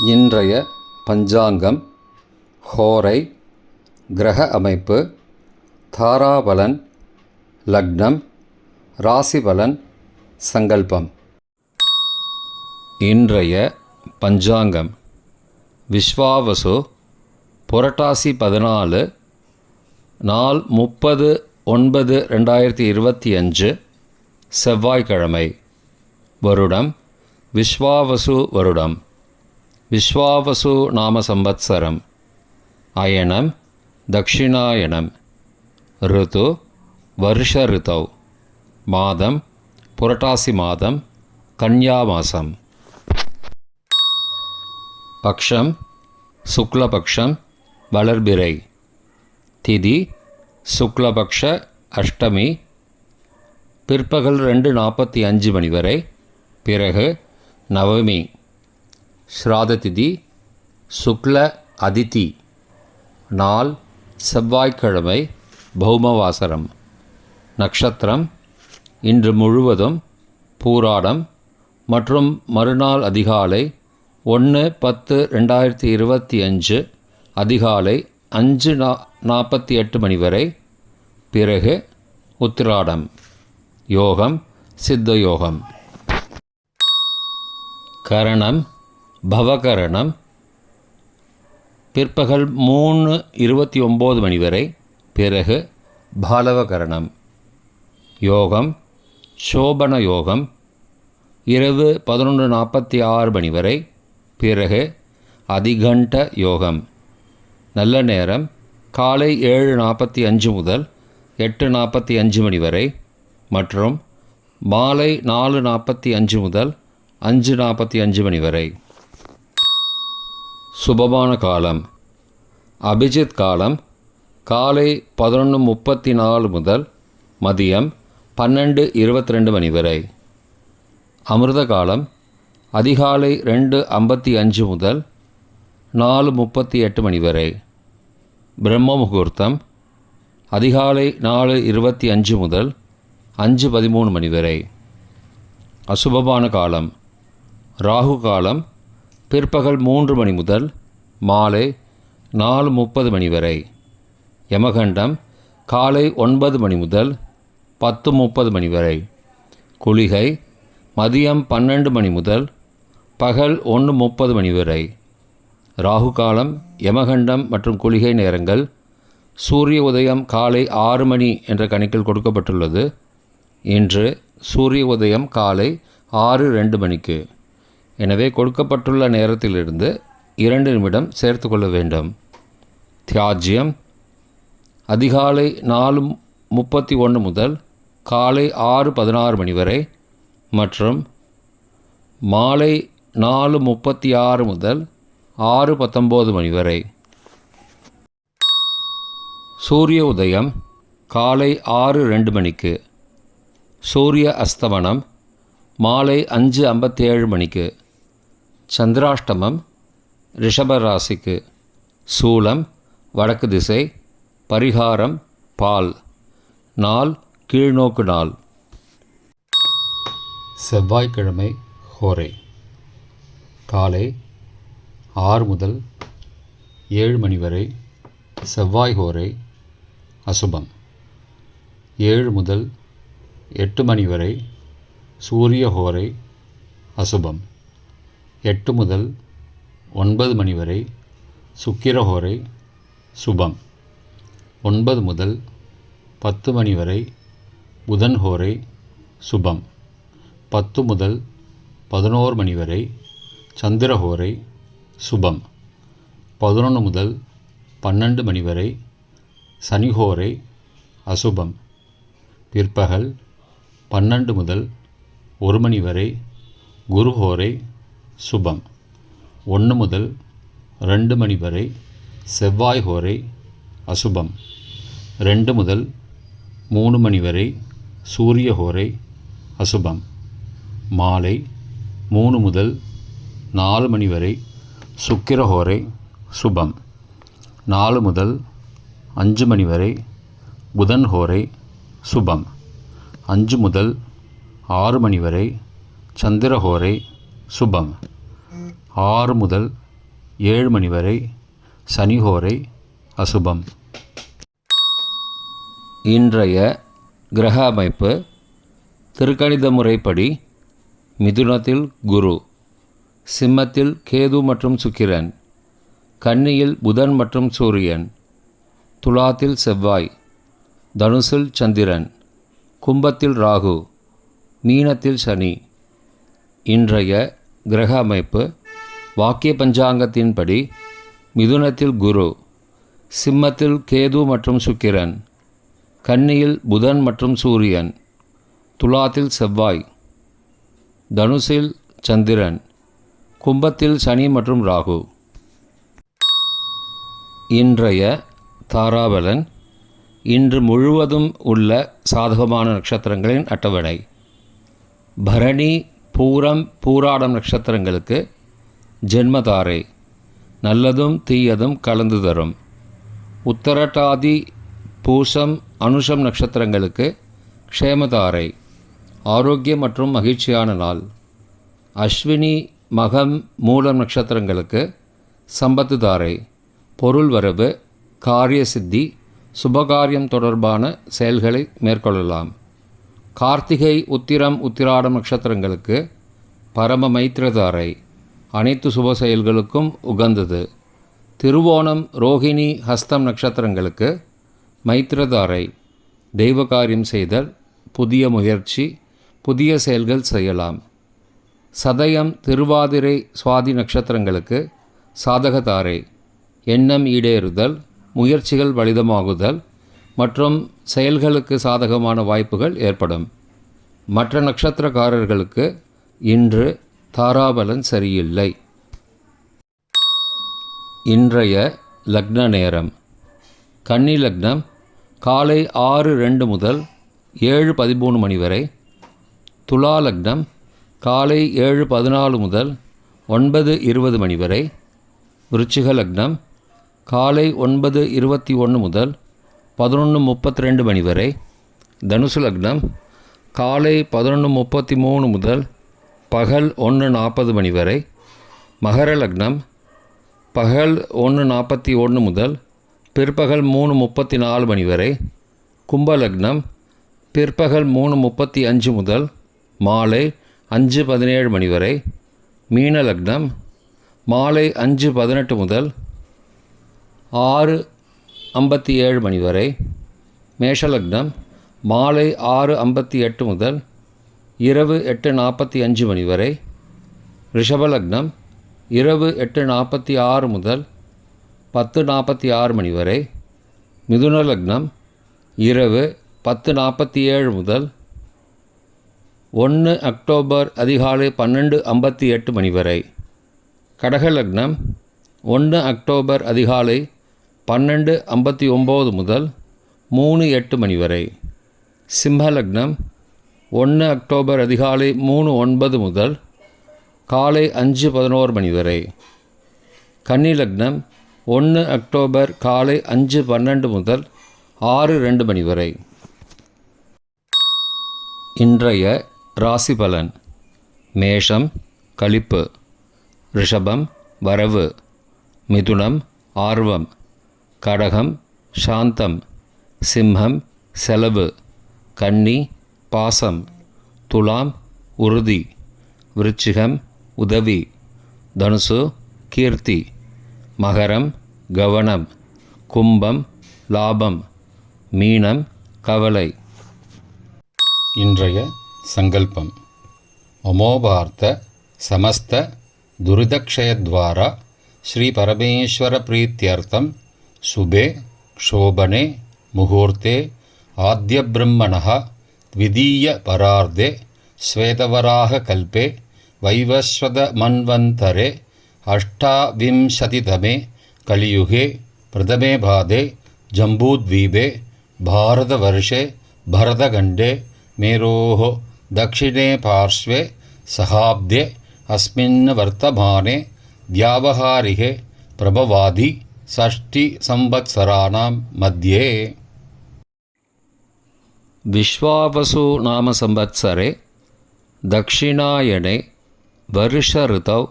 இன்றைய பஞ்சாங்கம், ஹோரை, கிரக அமைப்பு, தாராபலன், லக்னம், ராசிபலன், சங்கல்பம். இன்றைய பஞ்சாங்கம் விஸ்வாவசு, புரட்டாசி 14, நாள் 30/9/2025, செவ்வாய்க்கிழமை. வருடம் விஸ்வாவசு வருடம். விஸ்வாவசு நாம சம்பத்சரம். அயனம் தக்ஷிணாயனம். ருது வருஷ ருதௌ. மாதம் புரட்டாசி மாதம், கன்யா மாசம். பக்ஷம் சுக்லபக்ஷம், வளர்பிறை. திதி சுக்லபக்ஷ அஷ்டமி, பிற்பகல் 2:45 மணி வரை. பிறகு நவமி. ஸ்ராத திதி சுக்ல அதிதி. நாள் செவ்வாய்க்கிழமை, பௌமவாசரம். நட்சத்திரம் இன்று முழுவதும் பூராடம் மற்றும் மறுநாள் அதிகாலை 1/10/2025 அதிகாலை 5:48 மணி வரை. பிறகு உத்திராடம். யோகம் சித்த யோகம். கரணம் பவகரணம், பிற்பகல் 3:29 மணி வரை. பிறகு பாலவகரணம். யோகம் சோபன யோகம், இரவு 11:46 மணி வரை. பிறகு அதிகண்ட யோகம். நல்ல நேரம் காலை 7:45 முதல் 8:45 மணி வரை மற்றும் மாலை 4:45 முதல் 5:45 மணி வரை. சுபமான காலம் அபிஜித் காலம் காலை 11:34 முதல் மதியம் 12:22 மணி வரை. அமிர்த காலம் அதிகாலை 2:55 முதல் 4:38 மணி வரை. பிரம்ம முகூர்த்தம் அதிகாலை 4:25 முதல் 5:13 மணி வரை. அசுபமான காலம் ராகு காலம் பிற்பகல் 3 மணி முதல் மாலை 4:30 மணி வரை. யமகண்டம் காலை 9 மணி முதல் 10:30 மணி வரை. குளிகை மதியம் 12 மணி முதல் பகல் 1:30 மணி வரை. ராகு காலம், யமகண்டம் மற்றும் குளிகை நேரங்கள் சூரிய உதயம் காலை 6 மணி என்ற கணக்கில் கொடுக்கப்பட்டுள்ளது. இன்று சூரிய உதயம் காலை 6:02 மணிக்கு. எனவே கொடுக்கப்பட்டுள்ள நேரத்திலிருந்து 2 நிமிடம் சேர்த்து கொள்ள வேண்டும். தியாஜ்யம் அதிகாலை 4:31 முதல் காலை 6:16 மணி வரை மற்றும் மாலை 4:36 முதல் 6:19 மணி வரை. சூரிய உதயம் காலை 6:02 மணிக்கு. சூரிய அஸ்தமனம் மாலை 5:57 மணிக்கு. சந்திராஷ்டமம் ரிஷபராசிக்கு. சூலம் வடக்கு திசை. பரிகாரம் பால். நாள் கீழ்நோக்கு நாள். செவ்வாய்க்கிழமை ஹோரை காலை 6 முதல் 7 மணி வரை. செவ்வாய் ஹோரை அசுபம். 7 முதல் 8 மணி வரை சூரிய ஹோரை அசுபம். 8 முதல் 9 மணி வரை சுக்கிர ஹோரை சுபம். 9 முதல் 10 மணி வரை புதன் ஹோரை சுபம். 10 முதல் 11 மணி வரை சந்திர ஹோரை சுபம். 11 முதல் 12 மணி வரை சனி ஹோரை அசுபம். பிற்பகல் 12 முதல் 1 மணி வரை குரு ஹோரை சுபம். 1 முதல் 2 மணி வரை செவ்வாய் ஹோரை அசுபம். 2 முதல் 3 மணி வரை சூரிய ஹோரை அசுபம். மாலை 3 முதல் 4 மணி வரை சுக்கிர ஹோரை சுபம். 4 முதல் 5 மணி வரை புதன் ஹோரை சுபம். 5 முதல் 6 மணி வரை சந்திரஹோரை சுபம். 6 முதல் 7 மணி வரை சனிஹோரை அசுபம். இன்றைய கிரக அமைப்பு திருக்கணித முறைப்படி மிதுனத்தில் குரு, சிம்மத்தில் கேது மற்றும் சுக்கிரன், கன்னியில் புதன் மற்றும் சூரியன், துலாத்தில் செவ்வாய், தனுசில் சந்திரன், கும்பத்தில் ராகு, மீனத்தில் சனி. இன்றைய கிரக அமைப்பு வாக்கிய பஞ்சாங்கத்தின்படி மிதுனத்தில் குரு, சிம்மத்தில் கேது மற்றும் சுக்கிரன், கன்னியில் புதன் மற்றும் சூரியன், துலாத்தில் செவ்வாய், தனுசில் சந்திரன், கும்பத்தில் சனி மற்றும் ராகு. இன்றைய தாராபலன். இன்று முழுவதும் உள்ள சாதகமான நட்சத்திரங்களின் அட்டவணை. பரணி, பூரம், பூராடம் நட்சத்திரங்களுக்கு ஜென்மதாரை, நல்லதும் தீயதும் கலந்து தரும். உத்தரட்டாதி, பூசம், அனுஷம் நட்சத்திரங்களுக்கு க்ஷேமதாரை, ஆரோக்கியம் மற்றும் மகிழ்ச்சியான நாள். அஸ்வினி, மகம், மூலம் நட்சத்திரங்களுக்கு சம்பத்து தாரை, பொருள் வரவு, காரிய சித்தி, சுபகாரியம் தொடர்பான செயல்களை மேற்கொள்ளலாம். கார்த்திகை, உத்திரம், உத்திராடம் நட்சத்திரங்களுக்கு பரம மைத்திரதாரை, அனைத்து சுப செயல்களுக்கும் உகந்தது. திருவோணம், ரோகிணி, ஹஸ்தம் நட்சத்திரங்களுக்கு மைத்திரதாரை, தெய்வ காரியம் செய்தல், புதிய முயற்சி, புதிய செயல்கள் செய்யலாம். சதயம், திருவாதிரை, சுவாதி நட்சத்திரங்களுக்கு சாதகதாரை, எண்ணம் ஈடேறுதல், முயற்சிகள் பலிதமாகுதல் மற்றும் செயல்களுக்கு சாதகமான வாய்ப்புகள் ஏற்படும். மற்ற நட்சத்திரக்காரர்களுக்கு இன்று தாராபலன் சரியில்லை. இன்றைய லக்ன நேரம். கன்னி லக்னம் காலை 6:02 முதல் 7:13 மணி வரை. துலா லக்னம் காலை 7:14 முதல் 9:20 மணி வரை. விருச்சிக லக்னம் காலை 9:21 முதல் 11:32 மணி வரை. தனுசு லக்னம் காலை 11:33 முதல் பகல் 1:40 மணி வரை. மகர லக்னம் பகல் 1:41 முதல் பிற்பகல் 3:34 மணி வரை. கும்ப லக்னம் பிற்பகல் 3:35 முதல் மாலை 5:17 மணி வரை. மீன லக்னம் மாலை 5:18 முதல் 6:57 மணி வரை. மேஷ லக்னம் மாலை 6:58 முதல் இரவு 8:45 மணி வரை. ரிஷப லக்னம் இரவு 8:46 முதல் 10:46 மணி வரை. மிதுன லக்னம் இரவு 10:47 முதல் 1 அக்டோபர் அதிகாலை 12:58 மணி வரை. கடக லக்னம் 1 அக்டோபர் அதிகாலை 12:59 முதல் 3:08 மணி வரை. சிம்ம லக்னம் 1 அக்டோபர் அதிகாலை 3:09 முதல் காலை 5:11 மணி வரை. கன்னி லக்னம் 1 அக்டோபர் காலை 5:12 முதல் 6:02 மணி வரை. இன்றைய ராசி பலன். மேஷம் களிப்பு, ரிஷபம் வரவு, மிதுனம் ஆர்வம், கடகம் சாந்தம், சிம்மம் செலவு, கன்னி பாசம், துலாம் உறுதி, விருச்சிகம் உதவி, தனுசு கீர்த்தி, மகரம் கவனம், கும்பம் லாபம், மீனம் கவலை. இன்றைய சங்கல்பம். மமோபார்த்த சமஸ்த துரிதக்ஷயத்வாரா ஸ்ரீ பரமேஸ்வர பிரீத்யர்த்தம் சுபே க்ஷோபனே முகூர்த்தே ஆத்ய பிரம்மணः த்விதீய பரார்த்தே ஸ்வேதவராக கல்பே வைவஸ்வத மன்வந்தரே அஷ்டாவிம்சதிதமே கலியுகே பிரதமே பாதே ஜம்பூத்வீபே பாரதவர்ஷே பரதகண்டே மேரோः दक्षिणे पार्श्वे सहाब्दे अस्मिन् वर्तमाने व्यावहारिके प्रभवादि षष्टिसंवत्सराणां मध्ये. विश्वावसु नाम संवत्सरे दक्षिणायने वर्ष ऋतौ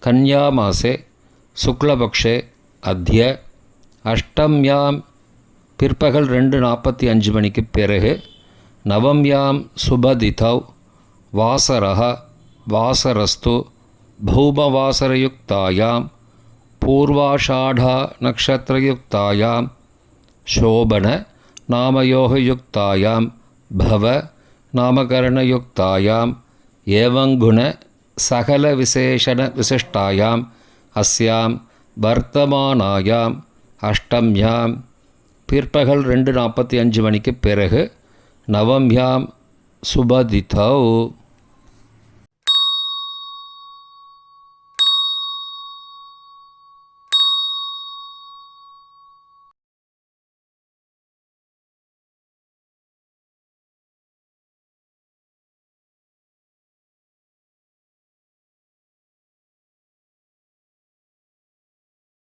कन्यामासे சுக்லபக்ஷே அத்ய அஷ்டம்யாம் பிற்பகல் 2:45 மணிக்கு பிறகு நவம்யாம் சுபதிதௌ வாசரஹ வாசரஸ்து பௌமவாசரயுக்தாயாம் பூர்வாஷாடா நக்ஷத்ரயுக்தாயாம் சோபன நாமயோகயுக்தாயாம் பவ நாமகரணயுக்தாயாம் ஏவங்குண சகல விசேஷண விசிஷ்டாயாம் அஸ்யாம் வர்த்தமானாயாம் அஷ்டம்யாம் பிற்பகல் 2:45 மணிக்கு பிறகு நவம்யாம் சுபதிதௌ